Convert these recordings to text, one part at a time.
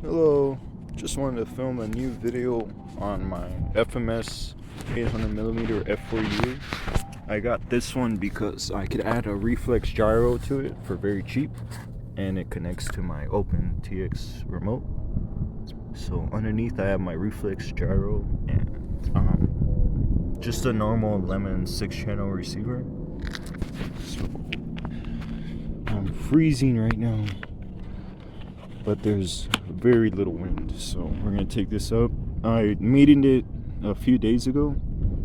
Hello, just wanted to film a new video on my FMS 800mm F4U. I got this one because I could add a Reflex gyro to it for very cheap, and it connects to my Open TX remote. So underneath I have my Reflex gyro and just a normal Lemon 6-channel receiver. So I'm freezing right now, but there's very little wind, so we're gonna take this up. I mated it a few days ago,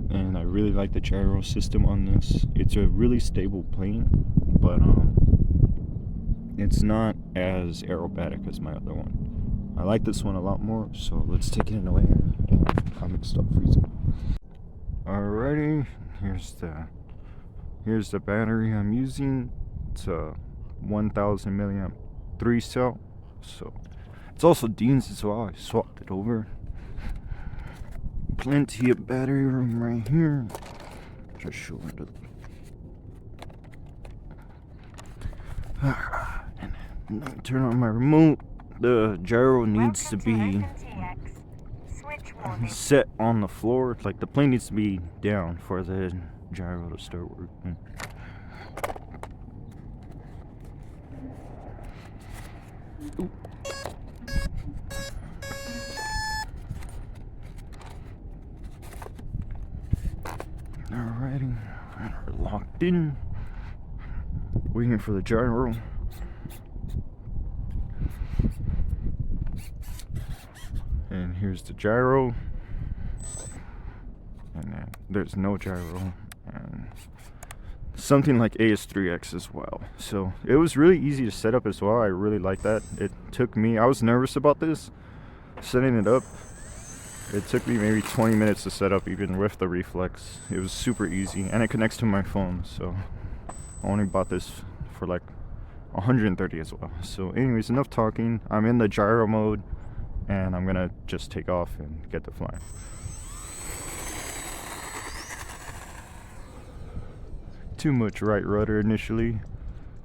and I really like the gyro system on this. It's a really stable plane, but it's not as aerobatic as my other one. I like this one a lot more, so let's take it in the air and I'm gonna stop freezing. Alrighty, here's the battery I'm using. It's a 1000 milliamp 3 cell. So it's also Dean's as well. I swapped it over. Plenty of battery room right here. Just show it. And then turn on my remote. The gyro needs to be set on the floor. Like the plane needs to be down for the gyro to start working. Ooh. Alrighty, we're locked in. Waiting for the gyro. And here's the gyro. And then there's no gyro. And something like AS3X as well. So it was really easy to set up as well. I really like that. It took me, I was nervous about this, setting it up. It took me maybe 20 minutes to set up, even with the Reflex. It was super easy, and it connects to my phone, so I only bought this for like 130 as well. So anyways, enough talking. I'm in the gyro mode, and I'm gonna just take off and get to flying. Too much right rudder initially,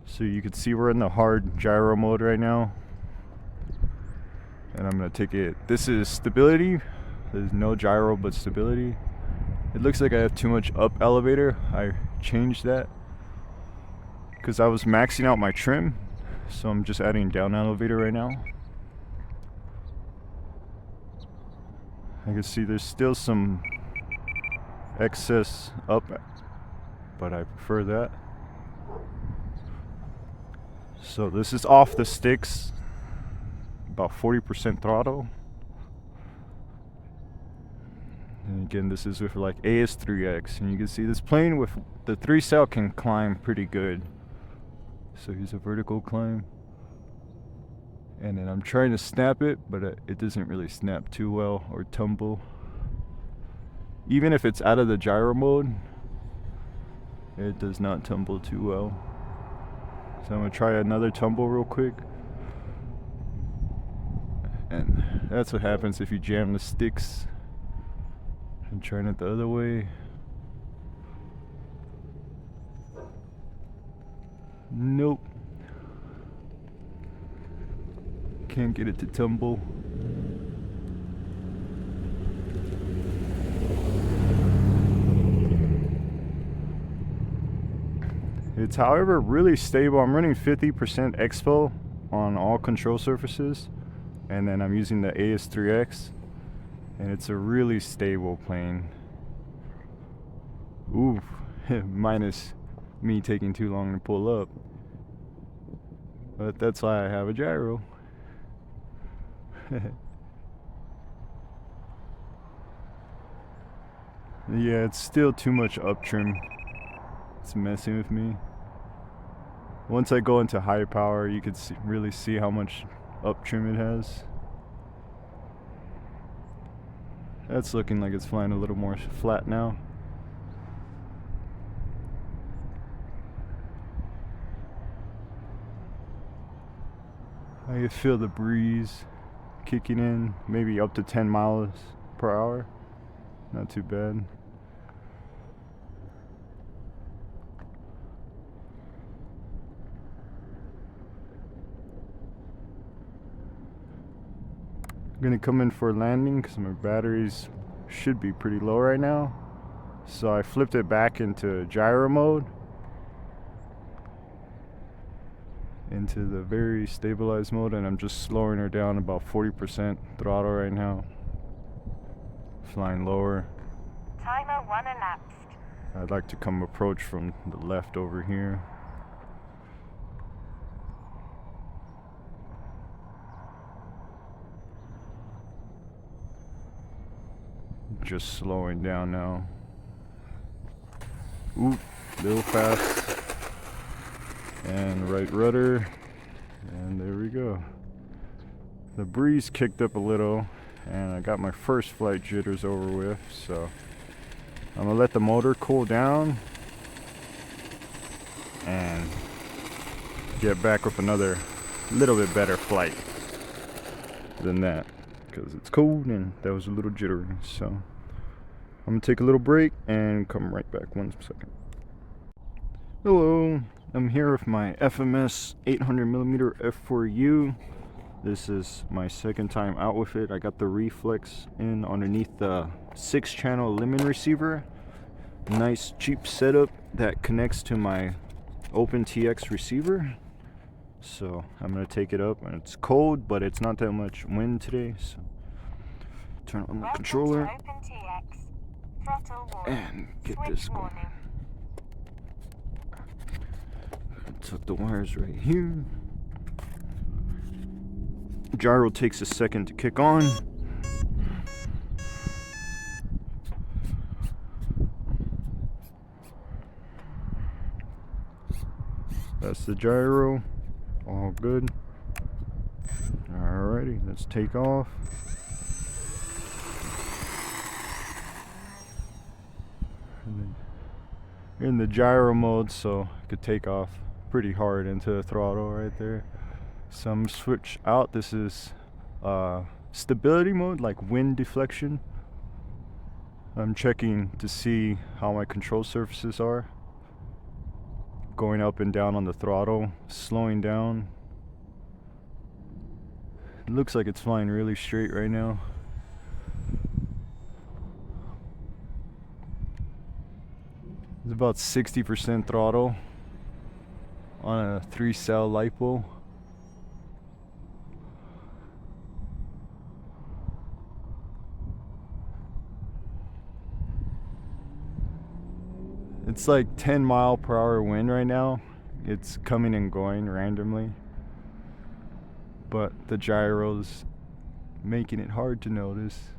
so you can see we're in the hard gyro mode right now. And I'm gonna take it, this is stability. There's no gyro but stability. It looks like I have too much up elevator. I changed that because I was maxing out my trim, so I'm just adding down elevator right now. I can see there's still some excess up, but I prefer that. So this is off the sticks, about 40% throttle. And again, this is with like AS3X, and you can see this plane with the 3 cell can climb pretty good. So here's a vertical climb, and then I'm trying to snap it, but it doesn't really snap too well or tumble. Even if it's out of the gyro mode, it does not tumble too well. So I'm gonna try another tumble real quick. And that's what happens if you jam the sticks. I'm trying it the other way. Nope. Can't get it to tumble. It's, however, really stable. I'm running 50% expo on all control surfaces, and then I'm using the AS3X, and it's a really stable plane. Ooh, minus me taking too long to pull up, but that's why I have a gyro. Yeah, it's still too much up trim. It's messing with me. Once I go into high power, you can really see how much up trim it has. That's looking like it's flying a little more flat now. I can feel the breeze kicking in, maybe up to 10 miles per hour. Not too bad. gonna come in for a landing because my batteries should be pretty low right now. So I flipped it back into gyro mode, into the very stabilized mode, and I'm just slowing her down about 40% throttle right now. Flying lower. Timer 1 elapsed. I'd like to come approach from the left over here. Just slowing down now. Oop, little fast. And right rudder. And there we go. The breeze kicked up a little, and I got my first flight jitters over with, so I'm gonna let the motor cool down and get back with another little bit better flight than that, because it's cold and that was a little jittery. So I'm gonna take a little break and come right back 1 second. Hello, I'm here with my FMS 800mm F4U. This is my second time out with it. I got the Reflex in underneath the 6-channel lemon receiver. Nice cheap setup that connects to my OpenTX receiver. So I'm gonna take it up, and it's cold, but it's not that much wind today. So turn on the controller and get this going. Tuck the wires right here. Gyro takes a second to kick on. That's the gyro. All good. Alrighty, let's take off. In the gyro mode, so I could take off pretty hard into the throttle right there. So I'm gonna switch out. This is stability mode, like wind deflection. I'm checking to see how my control surfaces are. Going up and down on the throttle, slowing down. It looks like it's flying really straight right now. It's about 60% throttle on a 3-cell LiPo. It's like 10-mile-per-hour wind right now. It's coming and going randomly, but the gyro's making it hard to notice.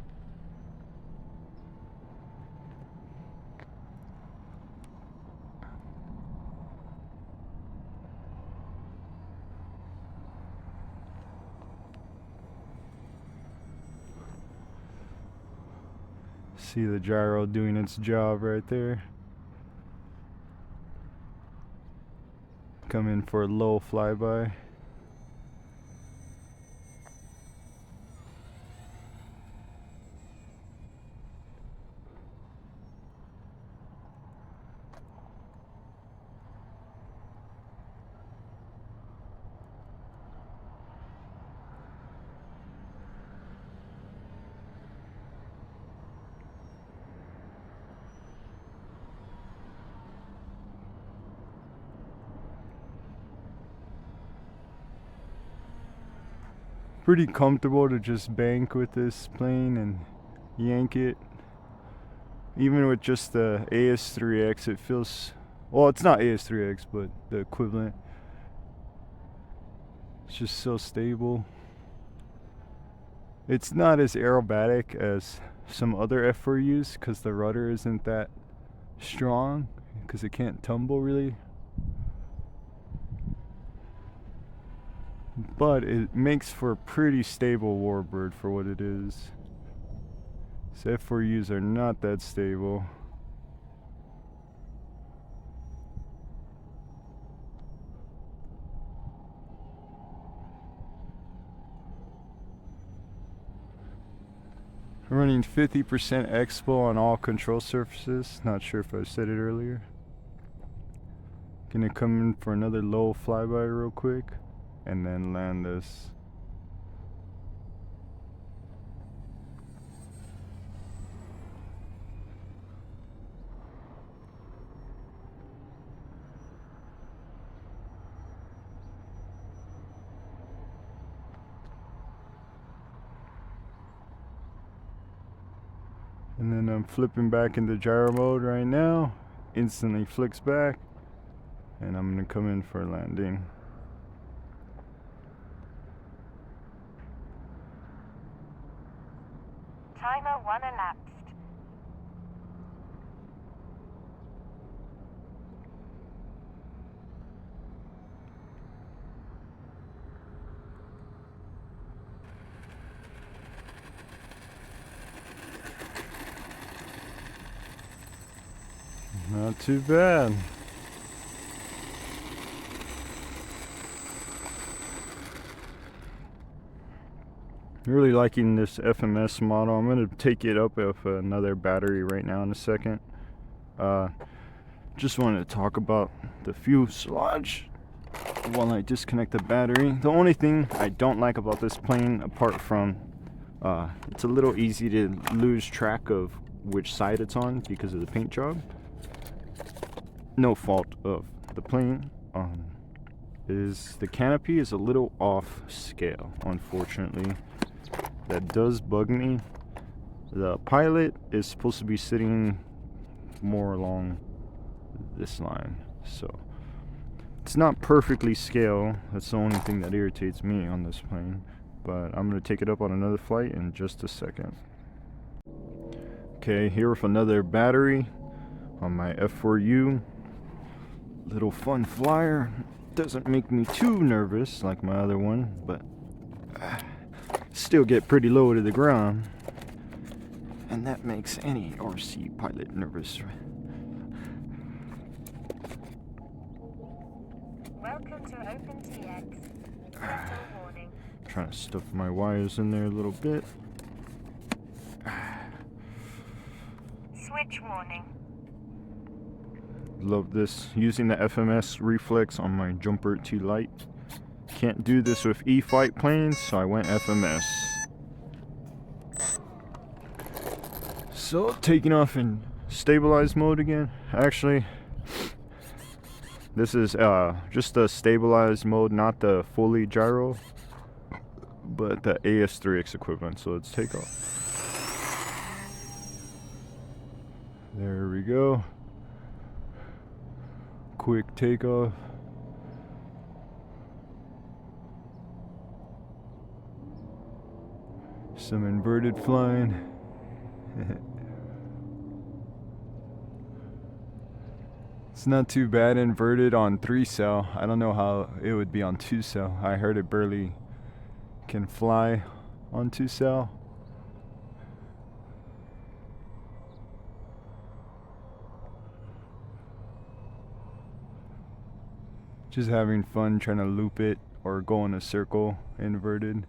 See the gyro doing its job right there. Come in for a low flyby. Pretty comfortable to just bank with this plane and yank it. Even with just the AS3X, it feels, well, it's not AS3X, but the equivalent. It's just so stable. It's not as aerobatic as some other F4Us because the rudder isn't that strong, because it can't tumble really. But it makes for a pretty stable warbird for what it is. So F4Us are not that stable. I'm running 50% expo on all control surfaces. Not sure if I said it earlier. Gonna come in for another low flyby real quick and then land this. And then I'm flipping back into gyro mode right now. Instantly flicks back. And I'm gonna come in for a landing. Timer 1 elapsed. Not too bad. Really liking this FMS model. I'm going to take it up with another battery right now in a second. Just wanted to talk about the fuselage while I disconnect the battery. The only thing I don't like about this plane, apart from it's a little easy to lose track of which side it's on because of the paint job. No fault of the plane. Is the canopy is a little off scale, unfortunately. That does bug me. The pilot is supposed to be sitting more along this line, so it's not perfectly scale. That's the only thing that irritates me on this plane, but I'm going to take it up on another flight in just a second. Okay, here with another battery on my F4U. Little fun flyer. Doesn't make me too nervous like my other one, but still get pretty low to the ground, and that makes any RC pilot nervous. Welcome to OpenTX. Settle warning. Trying to stuff my wires in there a little bit. Switch warning. Love this, using the FMS Reflex on my Jumper T Lite. Can't do this with E-Fight planes, so I went FMS. So, taking off in stabilized mode again. Actually, this is just the stabilized mode, not the fully gyro, but the AS3X equivalent. So let's take off. There we go. Quick takeoff. Some inverted flying. It's not too bad inverted on 3-cell. I don't know how it would be on 2-cell. I heard it barely can fly on 2-cell. Just having fun trying to loop it or go in a circle inverted.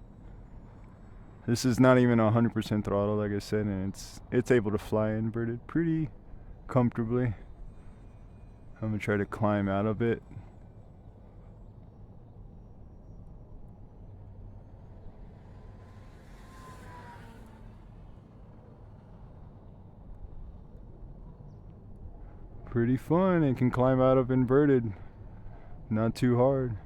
This is not even 100% throttle, like I said, and it's able to fly inverted pretty comfortably. I'm gonna try to climb out of it. Pretty fun, and can climb out of inverted. Not too hard.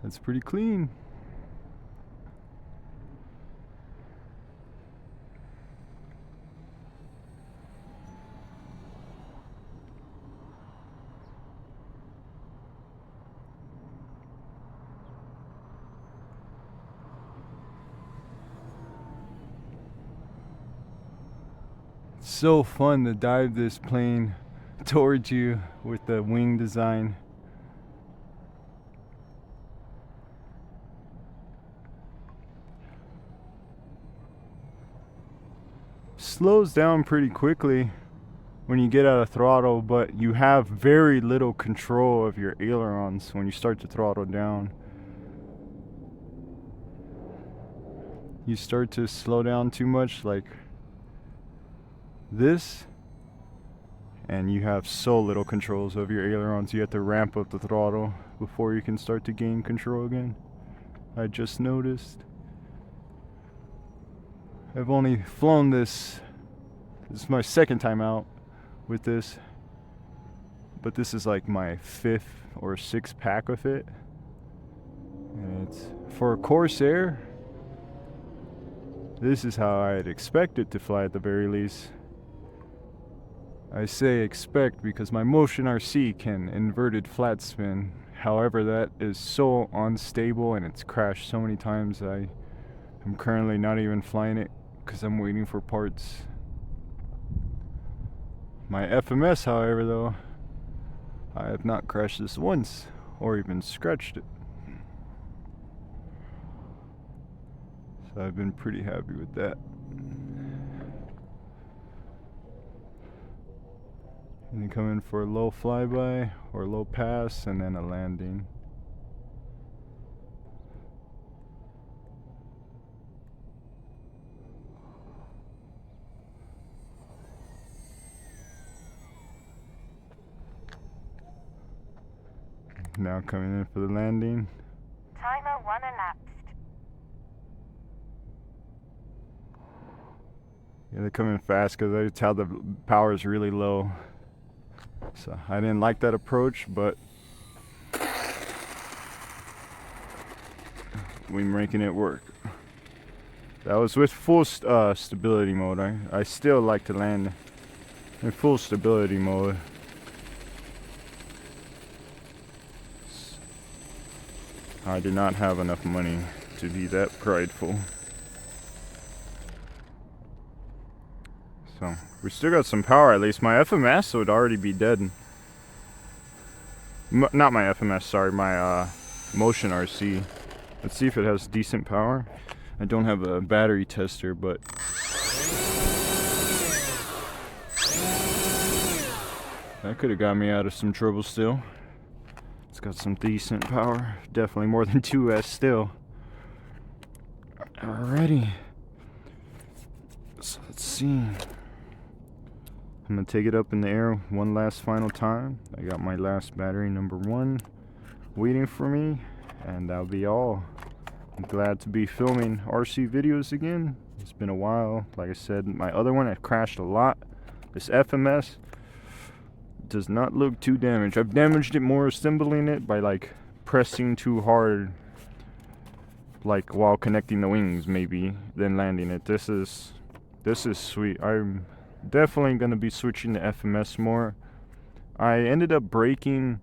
That's pretty clean. So fun to dive this plane towards you with the wing design. Slows down pretty quickly when you get out of throttle, but you have very little control of your ailerons when you start to throttle down. You start to slow down too much, like this, and you have so little controls of your ailerons. You have to ramp up the throttle before you can start to gain control again. I just noticed. I've only flown this. This is my second time out with this, but this is like my 5th or 6th pack with it. And it's for Corsair. This is how I'd expect it to fly at the very least. I say expect because my Motion RC can inverted flat spin. However, that is so unstable and it's crashed so many times. I'm currently not even flying it because I'm waiting for parts. My FMS, however, though, I have not crashed this once or even scratched it. So I've been pretty happy with that. And you come in for a low flyby or low pass and then a landing. Now coming in for the landing. Timer 1 elapsed. Yeah, they come in fast because I tell the power is really low. So I didn't like that approach, but we're making it work. That was with full stability mode. I still like to land in full stability mode. I do not have enough money to be that prideful. So we still got some power at least. My FMS would already be dead. Not my FMS, sorry, my Motion RC. Let's see if it has decent power. I don't have a battery tester, but that could have got me out of some trouble still. It's got some decent power. Definitely more than 2S still. Alrighty. So let's see. I'm gonna take it up in the air one last final time. I got my last battery, number 1, waiting for me, and that'll be all. I'm glad to be filming RC videos again. It's been a while. Like I said, my other one, I crashed a lot. This FMS does not look too damaged. I've damaged it more assembling it by like pressing too hard, like while connecting the wings maybe, than landing it. This is sweet. I'm definitely gonna be switching to FMS more. I ended up breaking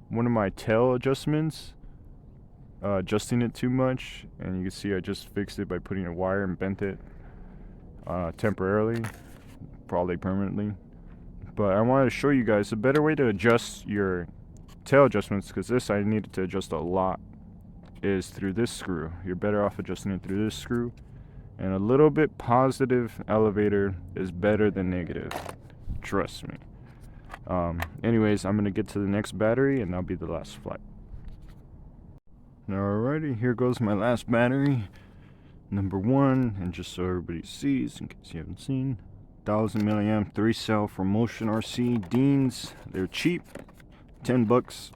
one of my tail adjustments, adjusting it too much, and you can see I just fixed it by putting a wire and bent it temporarily, probably permanently. But I wanted to show you guys a better way to adjust your tail adjustments, because this I needed to adjust a lot, is through this screw. You're better off adjusting it through this screw. And a little bit positive elevator is better than negative. Trust me. Anyways, I'm going to get to the next battery and that'll be the last flight. Alrighty, here goes my last battery. Number 1, and just so everybody sees, in case you haven't seen, 1000 milliamp 3-cell from Motion RC Deans. They're cheap, $10.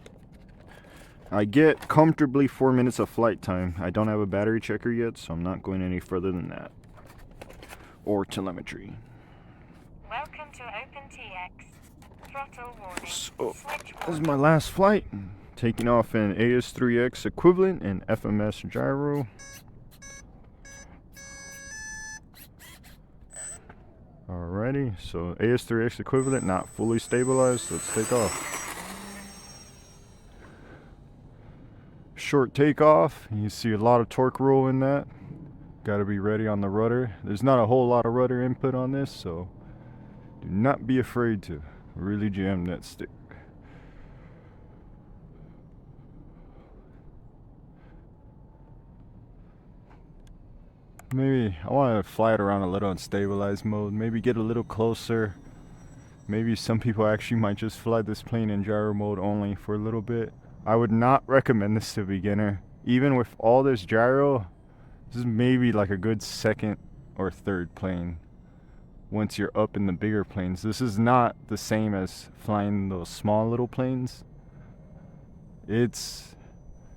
I get comfortably 4 minutes of flight time. I don't have a battery checker yet, so I'm not going any further than that. Or telemetry. Welcome to OpenTX. Throttle warning. So, Switch this is my last flight. Taking off in AS3X equivalent and FMS gyro. Alrighty, so AS3X equivalent, not fully stabilized. Let's take off. Short takeoff. You see a lot of torque roll in that. Got to be ready on the rudder. There's not a whole lot of rudder input on this, so do not be afraid to really jam that stick. Maybe I want to fly it around a little in stabilized mode. Maybe get a little closer. Maybe some people actually might just fly this plane in gyro mode only for a little bit. I would not recommend this to a beginner. Even with all this gyro, this is maybe like a good second or third plane once you're up in the bigger planes. This is not the same as flying those small little planes. It's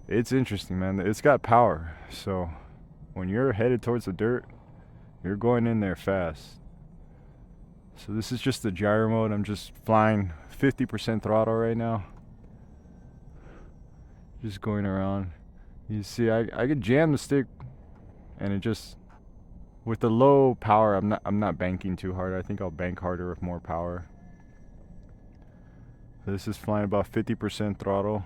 interesting, man. It's got power. So when you're headed towards the dirt, you're going in there fast. So this is just the gyro mode. I'm just flying 50% throttle right now. Just going around. You see, I could jam the stick, and it just, with the low power, I'm not banking too hard. I think I'll bank harder with more power. This is flying about 50% throttle.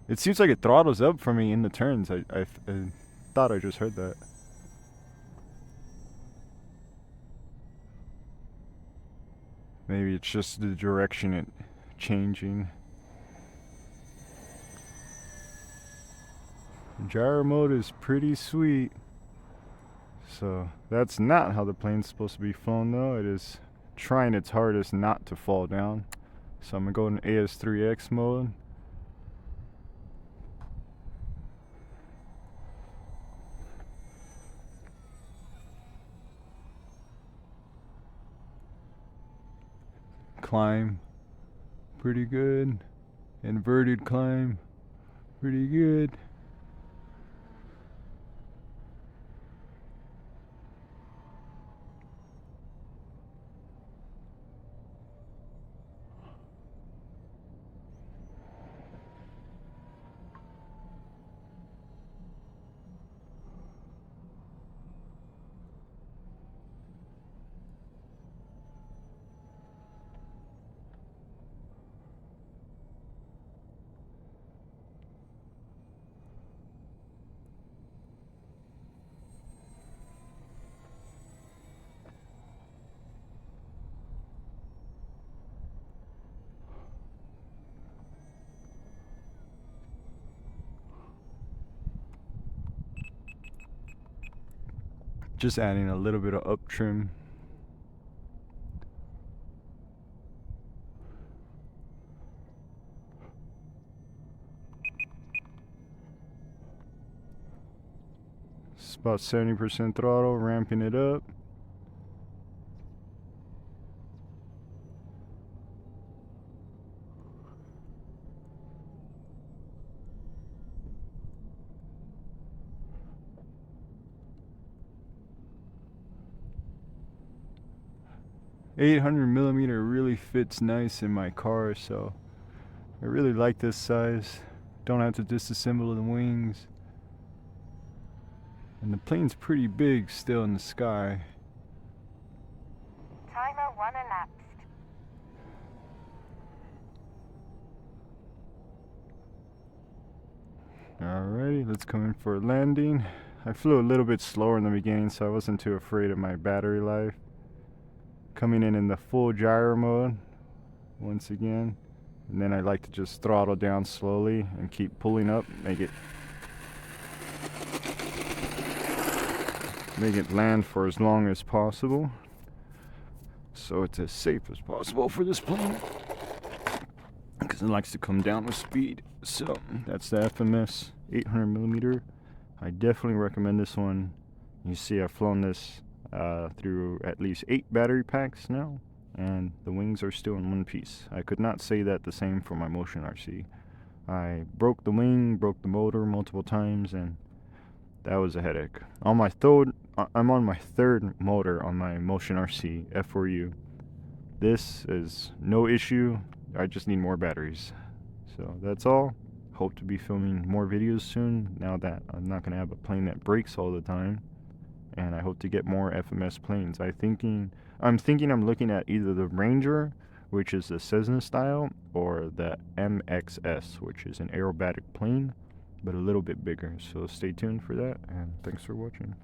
It seems like it throttles up for me in the turns. I thought I just heard that. Maybe it's just the direction it changing. Gyro mode is pretty sweet. So that's not how the plane's supposed to be flown though. It is trying its hardest not to fall down. So I'm gonna go in AS3X mode. Climb, pretty good. Inverted climb, pretty good. Just adding a little bit of up trim. It's about 70% throttle, ramping it up. .800mm really fits nice in my car, so I really like this size. Don't have to disassemble the wings. And the plane's pretty big still in the sky. Timer 1 elapsed. Alrighty, let's come in for a landing. I flew a little bit slower in the beginning, so I wasn't too afraid of my battery life. Coming in the full gyro mode once again, and then I like to just throttle down slowly and keep pulling up, make it land for as long as possible, so it's as safe as possible for this plane, because it likes to come down with speed. So that's the FMS 800mm. I definitely recommend this one. You see, I've flown this through at least 8 battery packs now, and the wings are still in one piece. I could not say that the same for my Motion RC. I broke the wing, broke the motor multiple times, and that was a headache. I'm on my third motor on my Motion RC F4U. This is no issue. I just need more batteries. So that's all. Hope to be filming more videos soon, now that I'm not gonna have a plane that breaks all the time. And I hope to get more FMS planes. I'm thinking I'm looking at either the Ranger, which is the Cessna style, or the MXS, which is an aerobatic plane, but a little bit bigger. So stay tuned for that, and thanks for watching.